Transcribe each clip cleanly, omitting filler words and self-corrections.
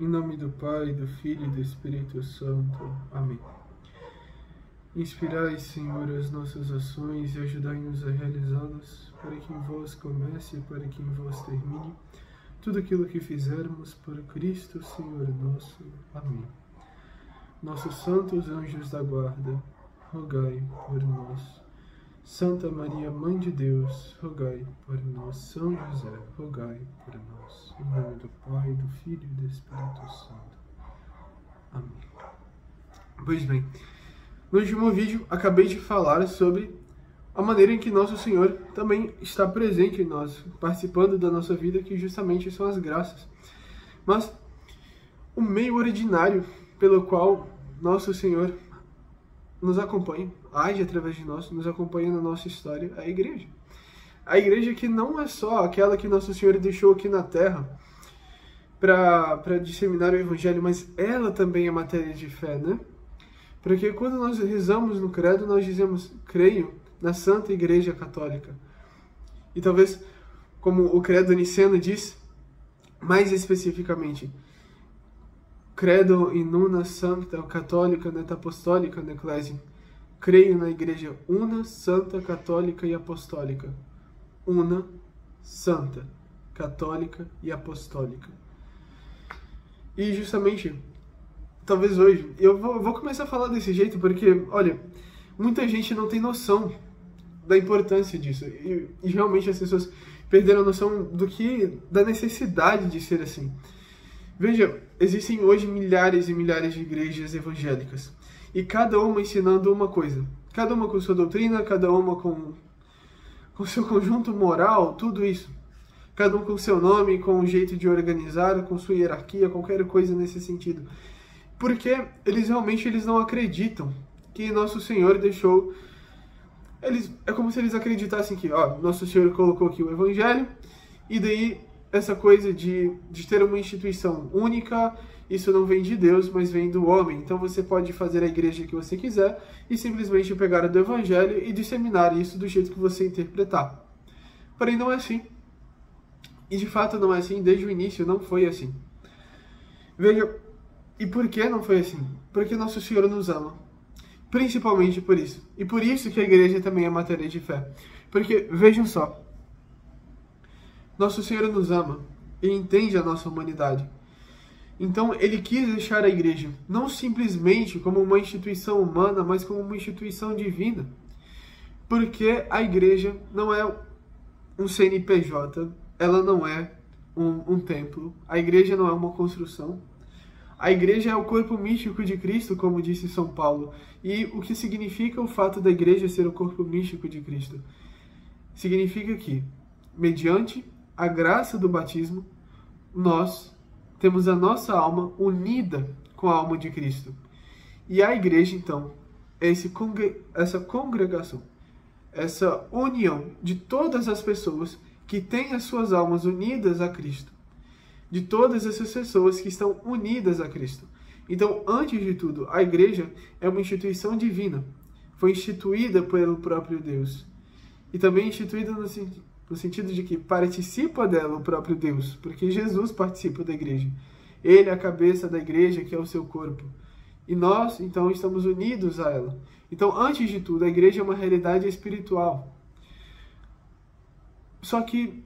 Em nome do Pai, do Filho e do Espírito Santo. Amém. Inspirai, Senhor, as nossas ações e ajudai-nos a realizá-las, para que em vós comece e para que em vós termine tudo aquilo que fizermos por Cristo, Senhor nosso. Amém. Nossos santos anjos da guarda, rogai por nós. Santa Maria, Mãe de Deus, rogai por nós. São José, rogai por nós. Em nome do Pai, do Filho e do Espírito Santo. Amém. Pois bem, no último vídeo acabei de falar sobre a maneira em que Nosso Senhor também está presente em nós, participando da nossa vida, que justamente são as graças. Mas o meio ordinário pelo qual Nosso Senhor nos acompanha, age através de nós, nos acompanha na nossa história, é a igreja. A igreja que não é só aquela que Nosso Senhor deixou aqui na terra para disseminar o evangelho, mas ela também é matéria de fé, né? Porque quando nós rezamos no credo, nós dizemos, creio na Santa Igreja Católica. E talvez, como o credo niceno diz, mais especificamente, credo in una sancta católica et apostolica ecclesia. Creio na igreja una, santa, católica e apostólica. Una, santa, católica e apostólica. E justamente, talvez hoje, eu vou começar a falar desse jeito porque, olha, muita gente não tem noção da importância disso. E realmente as pessoas perderam a noção da necessidade de ser assim. Veja, existem hoje milhares e milhares de igrejas evangélicas. E cada uma ensinando uma coisa. Cada uma com sua doutrina, cada uma com seu conjunto moral, tudo isso. Cada um com seu nome, com um jeito de organizar, com sua hierarquia, qualquer coisa nesse sentido. Porque eles não acreditam que Nosso Senhor deixou... É como se eles acreditassem que, Nosso Senhor colocou aqui o Evangelho, e daí essa coisa de ter uma instituição única, isso não vem de Deus, mas vem do homem. Então você pode fazer a igreja que você quiser e simplesmente pegar do Evangelho e disseminar isso do jeito que você interpretar. Porém, não é assim. E de fato não é assim, desde o início não foi assim. Veja, e por que não foi assim? Porque Nosso Senhor nos ama. Principalmente por isso. E por isso que a igreja também é matéria de fé. Porque, vejam só, Nosso Senhor nos ama e entende a nossa humanidade. Então, Ele quis deixar a igreja não simplesmente como uma instituição humana, mas como uma instituição divina. Porque a igreja não é um CNPJ, ela não é um templo, a igreja não é uma construção. A igreja é o corpo místico de Cristo, como disse São Paulo. E o que significa o fato da igreja ser o corpo místico de Cristo? Significa que, mediante a graça do batismo, nós temos a nossa alma unida com a alma de Cristo. E a igreja, então, é essa congregação, essa união de todas as pessoas que têm as suas almas unidas a Cristo. De todas essas pessoas que estão unidas a Cristo. Então, antes de tudo, a igreja é uma instituição divina. Foi instituída pelo próprio Deus. E também instituída no sentido de que participa dela o próprio Deus, porque Jesus participa da igreja. Ele é a cabeça da igreja, que é o seu corpo. E nós, então, estamos unidos a ela. Então, antes de tudo, a igreja é uma realidade espiritual. Só que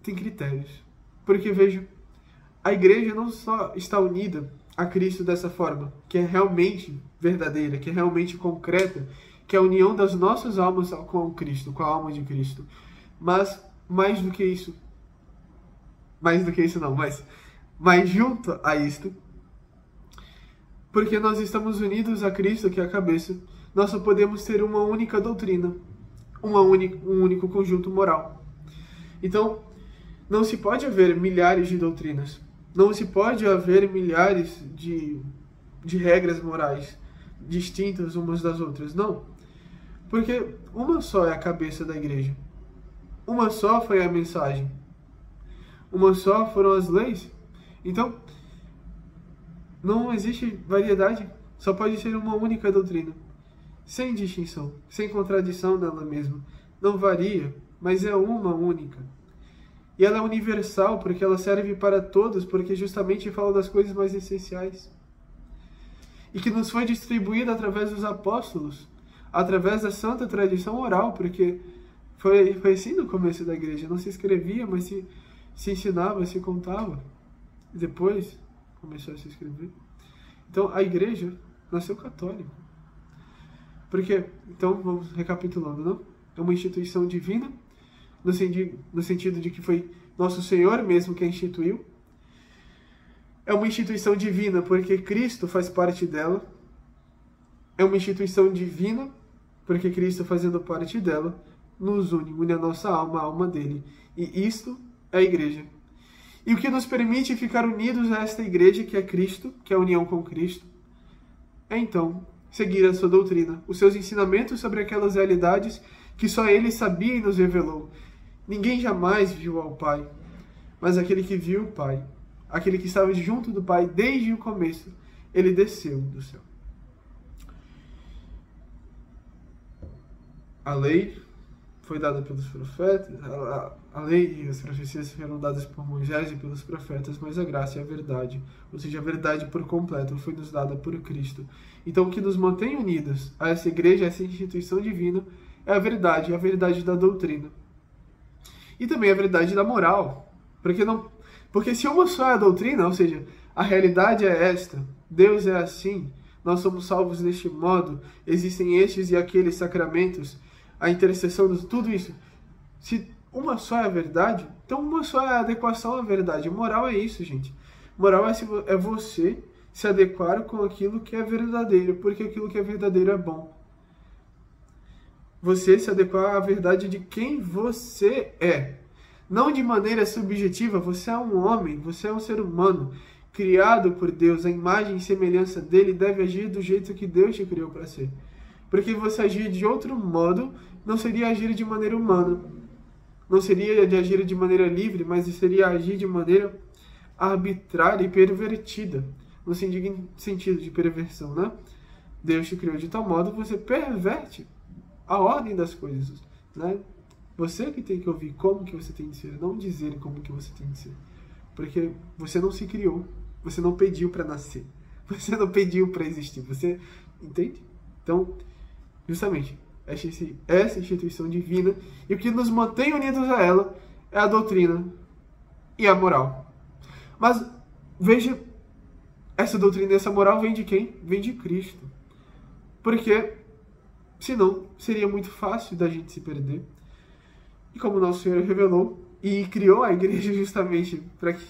tem critérios. Porque, veja, a igreja não só está unida a Cristo dessa forma, que é realmente verdadeira, que é realmente concreta, que é a união das nossas almas com Cristo, com a alma de Cristo. Mas, mais junto a isto, porque nós estamos unidos a Cristo, que é a cabeça, nós só podemos ter uma única doutrina, um único conjunto moral. Então, não se pode haver milhares de doutrinas. Não se pode haver milhares de regras morais distintas umas das outras. Não. Porque uma só é a cabeça da igreja. Uma só foi a mensagem. Uma só foram as leis. Então, não existe variedade. Só pode ser uma única doutrina. Sem distinção. Sem contradição nela mesma. Não varia, mas é uma única. E ela é universal, porque ela serve para todos, porque justamente fala das coisas mais essenciais. E que nos foi distribuída através dos apóstolos, através da santa tradição oral, porque foi assim no começo da igreja. Não se escrevia, mas se ensinava, se contava. E depois começou a se escrever. Então a igreja nasceu católica. Porque, então, vamos recapitulando, não? É uma instituição divina, no sentido de que foi nosso Senhor mesmo que a instituiu. É uma instituição divina porque Cristo faz parte dela. É uma instituição divina porque Cristo, fazendo parte dela, nos une a nossa alma, a alma dele. E isto é a igreja. E o que nos permite ficar unidos a esta igreja, que é Cristo, que é a união com Cristo, é então seguir a sua doutrina, os seus ensinamentos sobre aquelas realidades que só ele sabia e nos revelou. Ninguém jamais viu ao Pai, mas aquele que viu o Pai, aquele que estava junto do Pai desde o começo, ele desceu do céu. A lei foi dada pelos profetas, a lei e as profecias foram dadas por Moisés e pelos profetas, mas a graça e a verdade, ou seja, a verdade por completo, foi nos dada por Cristo. Então, o que nos mantém unidos a essa igreja, a essa instituição divina, é a verdade da doutrina. E também a verdade da moral. Porque se uma só é a doutrina, ou seja, a realidade é esta, Deus é assim, nós somos salvos deste modo, existem estes e aqueles sacramentos, a intercessão de tudo isso. Se uma só é a verdade, então uma só é a adequação à verdade. Moral é isso, gente. Moral é você se adequar com aquilo que é verdadeiro, porque aquilo que é verdadeiro é bom. Você se adequar à verdade de quem você é. Não de maneira subjetiva, você é um homem, você é um ser humano, criado por Deus, a imagem e semelhança dele, deve agir do jeito que Deus te criou para ser. Porque você agir de outro modo, não seria agir de maneira humana. Não seria de agir de maneira livre, mas seria agir de maneira arbitrária e pervertida. No sentido de perversão, né? Deus te criou de tal modo que você perverte a ordem das coisas, né? Você que tem que ouvir como que você tem de ser, não dizer como que você tem de ser. Porque você não se criou, você não pediu para nascer, você não pediu para existir, você entende? Então, justamente, essa instituição divina, e o que nos mantém unidos a ela é a doutrina e a moral. Mas, veja, essa doutrina e essa moral vem de quem? Vem de Cristo. Porque, senão, seria muito fácil da gente se perder. E como nosso Senhor revelou, e criou a igreja justamente para que,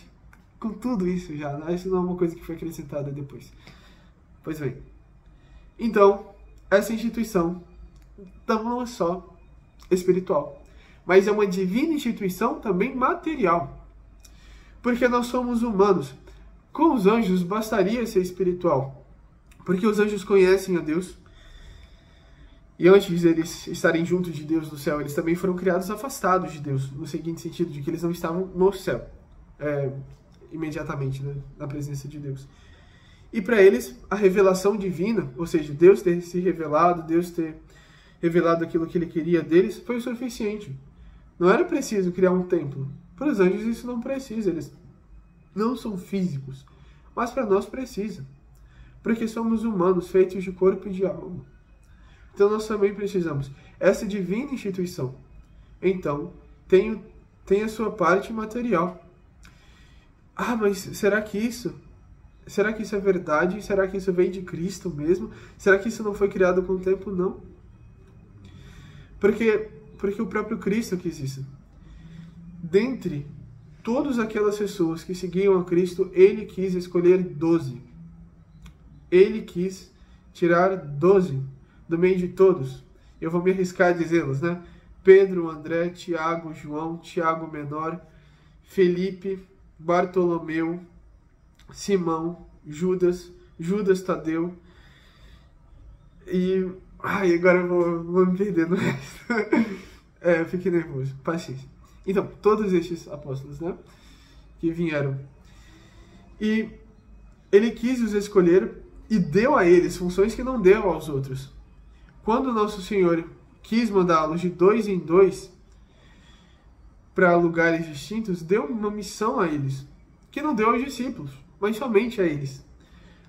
com tudo isso já, né? Isso não é uma coisa que foi acrescentada depois. Pois bem. Então, essa instituição não é só espiritual, mas é uma divina instituição também material. Porque nós somos humanos. Com os anjos bastaria ser espiritual, porque os anjos conhecem a Deus. E antes de eles estarem juntos de Deus no céu, eles também foram criados afastados de Deus, no seguinte sentido, de que eles não estavam no céu, imediatamente, né, na presença de Deus. E para eles, a revelação divina, ou seja, Deus ter se revelado, Deus ter revelado aquilo que ele queria deles, foi o suficiente. Não era preciso criar um templo. Para os anjos isso não precisa, eles não são físicos, mas para nós precisa, porque somos humanos, feitos de corpo e de alma. Então nós também precisamos. Essa divina instituição, então, tem a sua parte material. Ah, mas será que isso é verdade? Será que isso vem de Cristo mesmo? Será que isso não foi criado com o tempo? Não. Porque o próprio Cristo quis isso. Dentre todas aquelas pessoas que seguiam a Cristo, ele quis escolher 12. Ele quis tirar 12 do meio de todos. Eu vou me arriscar a dizê-los, né? Pedro, André, Tiago, João, Tiago Menor, Felipe, Bartolomeu, Simão, Judas Tadeu. E... agora eu vou me perder no resto. Eu fiquei nervoso. Paciência. Então, todos estes apóstolos, né? Que vieram. E ele quis os escolher e deu a eles funções que não deu aos outros. Quando nosso Senhor quis mandá-los de 2 em 2, para lugares distintos, deu uma missão a eles, que não deu aos discípulos, mas somente a eles.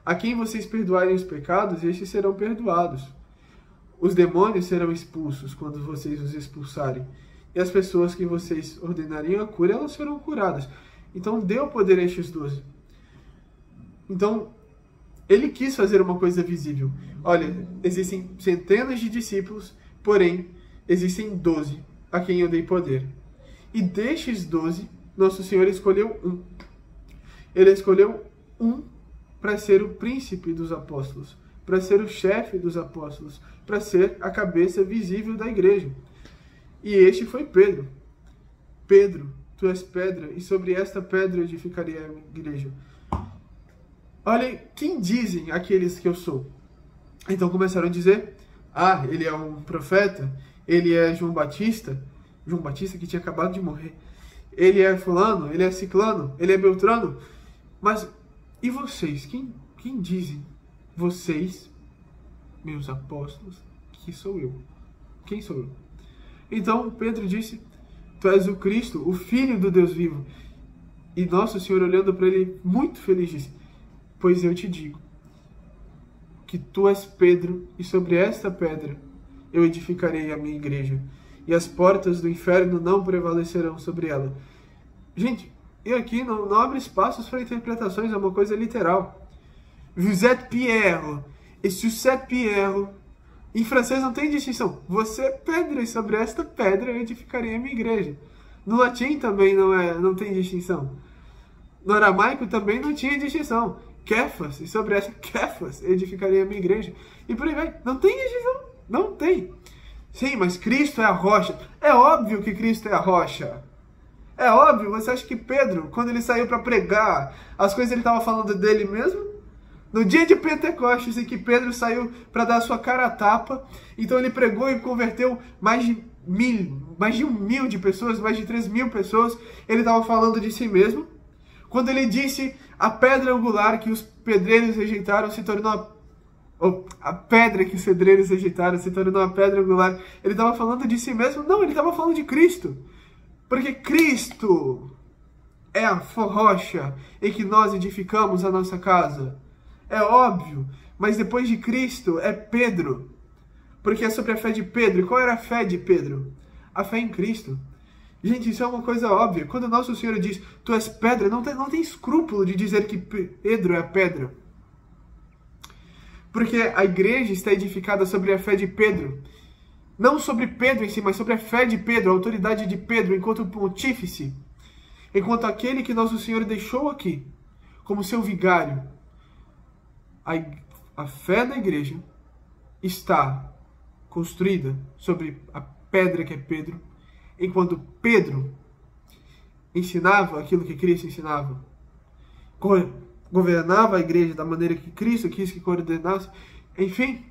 A quem vocês perdoarem os pecados, estes serão perdoados. Os demônios serão expulsos quando vocês os expulsarem. E as pessoas que vocês ordenariam a cura, elas serão curadas. Então, deu poder a estes 12. Então, ele quis fazer uma coisa visível. Olha, existem centenas de discípulos, porém, existem 12 a quem eu dei poder. E destes 12, Nosso Senhor escolheu um. Ele escolheu um para ser o príncipe dos apóstolos, para ser o chefe dos apóstolos, para ser a cabeça visível da igreja. E este foi Pedro. Pedro, tu és pedra, e sobre esta pedra edificarei a igreja. Olhem, quem dizem aqueles que eu sou? Então começaram a dizer, ele é um profeta, ele é João Batista que tinha acabado de morrer, ele é fulano, ele é ciclano, ele é beltrano. Mas, e vocês? Quem dizem? Vocês, meus apóstolos, que sou eu? Quem sou eu? Então Pedro disse, tu és o Cristo, o Filho do Deus vivo. E Nosso Senhor, olhando para ele, muito feliz, disse, pois eu te digo, que tu és Pedro, e sobre esta pedra eu edificarei a minha igreja, e as portas do inferno não prevalecerão sobre ela. Gente, e aqui não abre espaços para interpretações, é uma coisa literal. Vous êtes Pierre, et sur cette pierre. Em francês não tem distinção. Você é pedra, e sobre esta pedra eu edificarei a minha igreja. No latim também não tem distinção. No aramaico também não tinha distinção. Kefas, e sobre essa Kefas edificarei a minha igreja. E por aí vai. Não tem distinção. Não tem. Sim, mas Cristo é a rocha. É óbvio que Cristo é a rocha. É óbvio. Você acha que Pedro, quando ele saiu para pregar, as coisas ele estava falando dele mesmo? No dia de Pentecostes, em que Pedro saiu para dar a sua cara a tapa, então ele pregou e converteu mais de 1.000 de pessoas, mais de 3.000 pessoas, ele estava falando de si mesmo. Quando ele disse a pedra angular que os pedreiros rejeitaram se tornou a pedra que os pedreiros rejeitaram se tornou a pedra angular, ele estava falando de si mesmo? Não, ele estava falando de Cristo. Porque Cristo é a rocha em que nós edificamos a nossa casa. É óbvio, mas depois de Cristo é Pedro. Porque é sobre a fé de Pedro. E qual era a fé de Pedro? A fé em Cristo. Gente, isso é uma coisa óbvia. Quando Nosso Senhor diz, tu és pedra, não tem escrúpulo de dizer que Pedro é a pedra. Porque a igreja está edificada sobre a fé de Pedro. Não sobre Pedro em si, mas sobre a fé de Pedro, a autoridade de Pedro, enquanto pontífice. Enquanto aquele que Nosso Senhor deixou aqui, como seu vigário. A fé da igreja está construída sobre a pedra que é Pedro, enquanto Pedro ensinava aquilo que Cristo ensinava, governava a igreja da maneira que Cristo quis que coordenasse, enfim,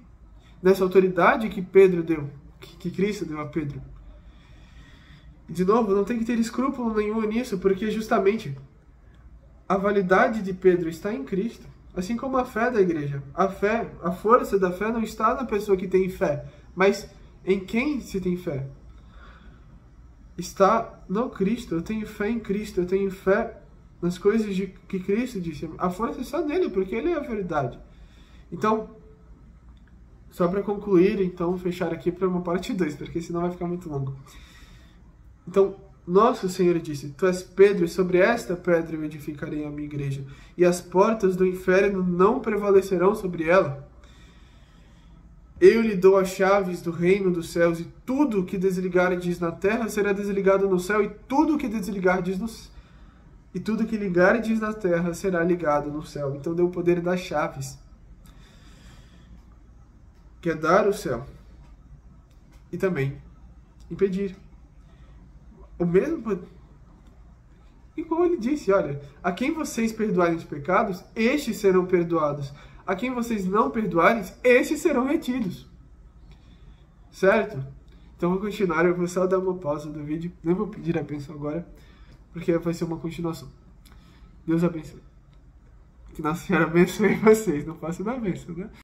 nessa autoridade que Pedro deu, que Cristo deu a Pedro. De novo, não tem que ter escrúpulo nenhum nisso, porque justamente a validade de Pedro está em Cristo. Assim como a fé da igreja. A fé, a força da fé não está na pessoa que tem fé, mas em quem se tem fé. Está no Cristo. Eu tenho fé em Cristo. Eu tenho fé nas coisas que Cristo disse. A força está nele, porque ele é a verdade. Então, só para concluir, então, fechar aqui para uma parte 2, porque senão vai ficar muito longo. Então, Nosso Senhor disse, tu és Pedro, e sobre esta pedra eu edificarei a minha igreja, e as portas do inferno não prevalecerão sobre ela. Eu lhe dou as chaves do reino dos céus, e tudo o que desligardes na terra será desligado no céu, e tudo o que ligardes na terra será ligado no céu. Então deu o poder das chaves, que é dar o céu, e também impedir. O mesmo, igual ele disse, olha, a quem vocês perdoarem os pecados, estes serão perdoados. A quem vocês não perdoarem, estes serão retidos. Certo? Então vou continuar, eu vou só dar uma pausa do vídeo. Não vou pedir a bênção agora, porque vai ser uma continuação. Deus abençoe. Que Nossa Senhora abençoe vocês, não faço da bênção, né?